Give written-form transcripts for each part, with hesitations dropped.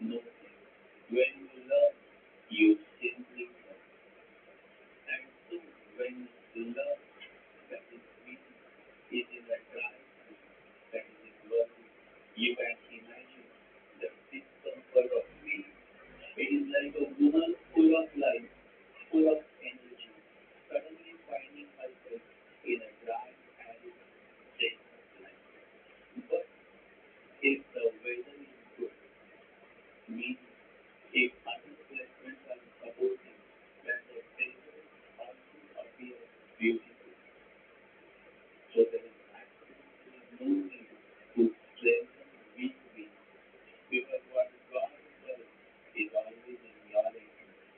nothing. When you love, you simply love. And so when love that is sweet is in the dry that is in worthy, you can imagine the discomfort of me. It is like a woman full of life, full of energy, suddenly finding herself in a dry, arid state of life. But if the weather is good, meaning if other placements are supporting, then the desert also appears beautiful. So there is absolutely no need to strengthen weak beings because what God does is always in your interest.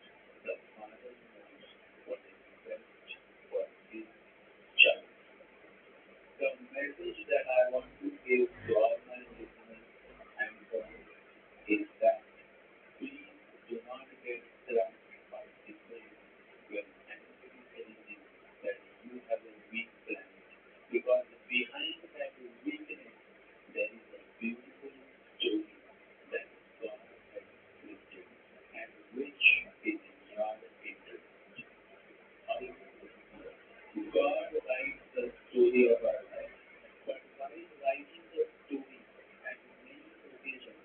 The Father knows what is best for His child. The message that I want to give to all my listeners and friends is that please do not get trapped by disbelief when anybody tells you that you have a weak planet. Because behind that weakness, there is a beautiful story that God has scripted and which is in your interest. God writes the story of our life, but while writing the story at many occasions,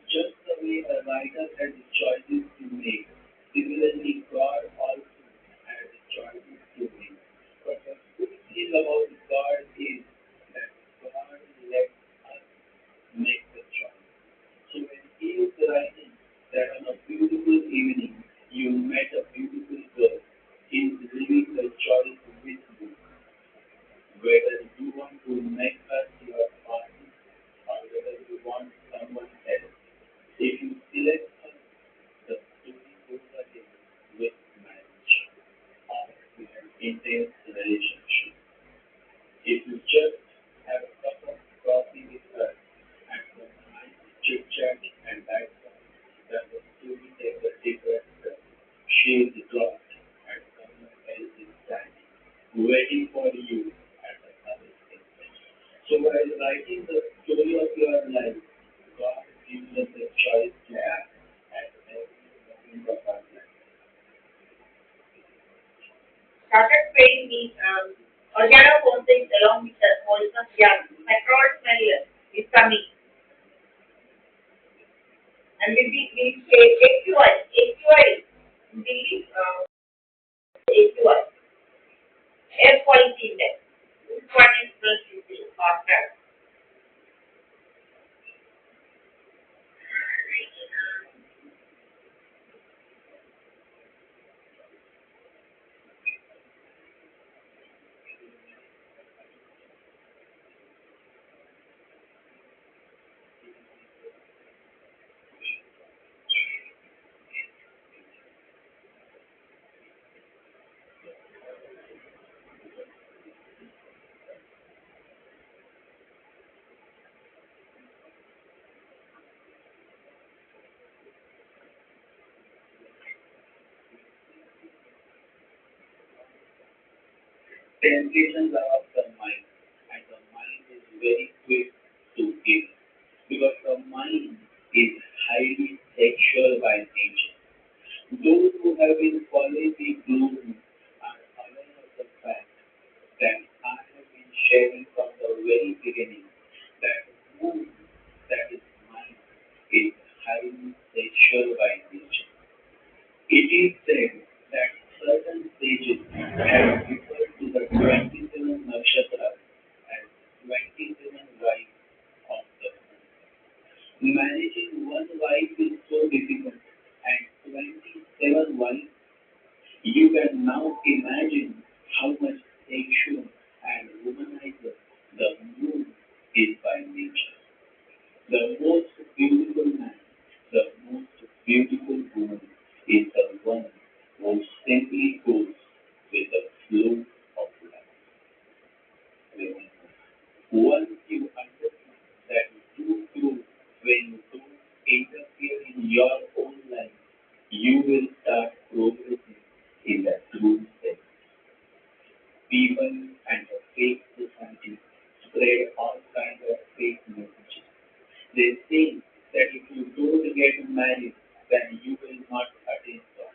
just the way a writer has choices to make, similarly God also has choices to make. But the good thing about God is that God lets us make the choice. So when he is writing that on a beautiful evening you met a beautiful girl, he is leaving the choice with you whether you want to make her your partner or whether you want someone else. If you select her, the story goes ahead with marriage or with an intense relationship. If you just have a cup of coffee with her and some nice chit chat and that's all, then the story takes a different turn. She is dropped and someone else is standing, waiting for you at the other end. So while writing the story of your life, God gives us a choice to act at every moment of our life. Started paying me organo things along with the poison young. Petrol smell is coming. And we say AQI, the AQI, air quality index. Which one is first faster? Temptations are of the mind, and the mind is very quick to give because the mind is highly sexual by nature. Those who have been following me closely are aware of the fact that I have been sharing from the very beginning that womb that is mine is highly sexual by nature. It is said that certain sages have referred to the 27 nakshatras as 27 wives of the moon. Managing one wife is so difficult, and 27 wives, you can now imagine how much sexual and womanizer the moon is by nature. The most beautiful man, the most beautiful woman is the one who simply goes with the flow of life. Once you understand that you grow when you don't interfere in your own life, you will start progressing in the true sense. People and the fake society spread all kinds of fake messages. They say that if you don't get married, then you will not attain God.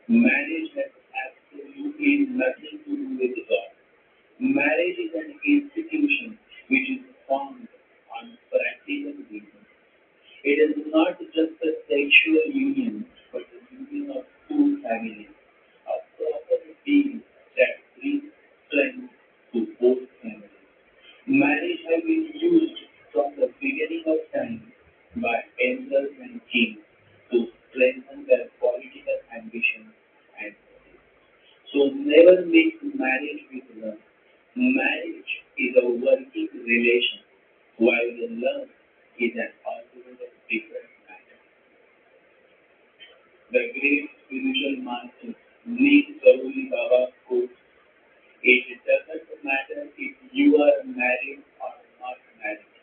Marriage has absolutely nothing to do with God. Marriage is an institution which is formed on practical reasons. It is not just a sexual union, but a union of two families, a proper deal that brings strength to both families. Marriage has been used from the beginning of time by emperors and kings to strengthen their political ambitions and power. So never mix marriage with love. Marriage is a working relation, while the love is an altogether different matter. The great spiritual master Neem Karoli Baba quotes, it doesn't matter if you are married or not married.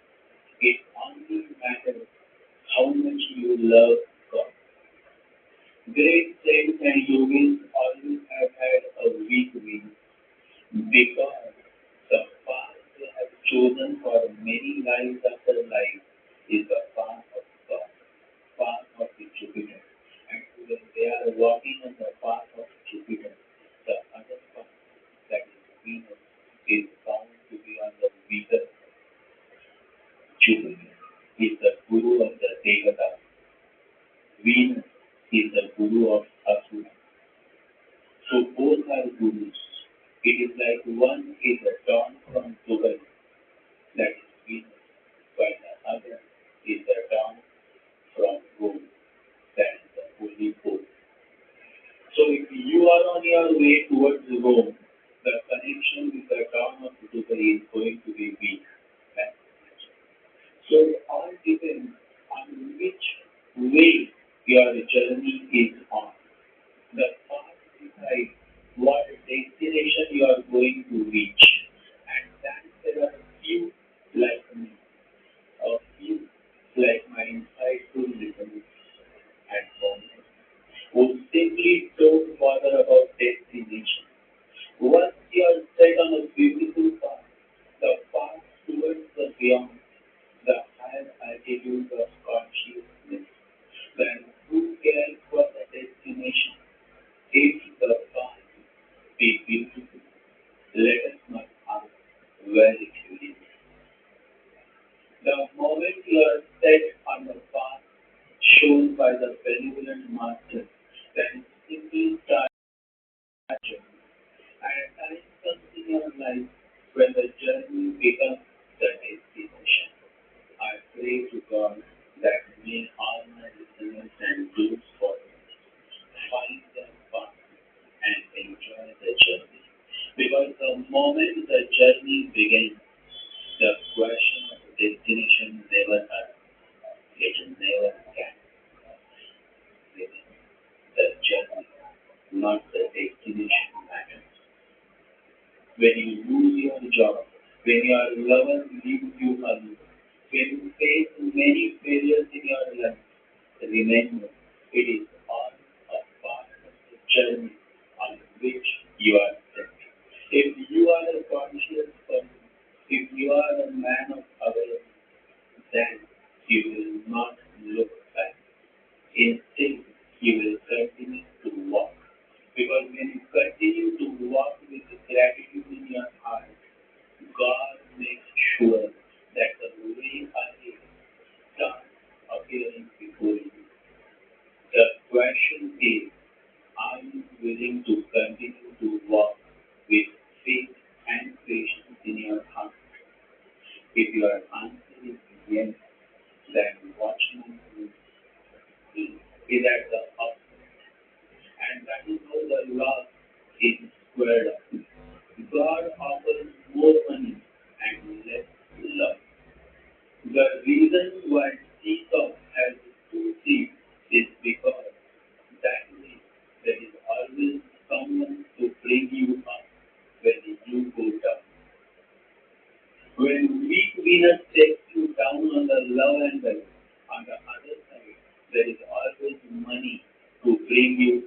It only matters how much you love God. Great saints and yogis always have had a weak wing because the path they have chosen for many lives after life is the path of God, path of the Jupiter. And when they are walking on the path of Jupiter, the other path, that is Venus, is bound to be on the weaker Jupiter. Is the guru of the Devata. Venus is the guru of Asura. So both are gurus. It is like one is a dawn from Dubai, that is Venus, while the other is the dawn from Rome, that is the Holy Pope. So if you are on your way towards Rome, the connection with the dawn of Dubai is going to be weak. So it all depends on which way your journey is on. The path decides what destination you are going to reach. And then there are few like me, a few like my insightful listeners and followers who simply don't bother about destination. Once you are set on a beautiful path, the path towards the beyond, the higher altitude of consciousness, then who cares for the destination? If the path be beautiful, let us not ask where it will lead. The moment you are set on the path shown by the benevolent master, then simply start the journey. And a time comes in your life when the journey becomes the destination. I pray to God that may all my listeners and those followers find their path and enjoy the journey. Because the moment the journey begins, the question of destination never arises. It never can begin. The journey, not the destination matters. When you lose your job, when your lover leaves you alone, when you face many failures in your life, remember it is all a part of the journey on which you are set. If you are a conscious person, if you are a man of awareness, then you will not look back. Instead, you will continue to walk. Because when you continue to walk with gratitude in your heart, God makes sure that the way ahead starts appearing before you. The question is, are you willing to continue to walk with faith and patience in your heart? If your answer is yes, then watchman is at the up, and that is how the law is squared up. God offers more money and less love. The reason why Deepa has two seats is because that way there is always someone to bring you up when you go down. When weak Venus takes you down on the love angle, on the other side, there is always money to bring you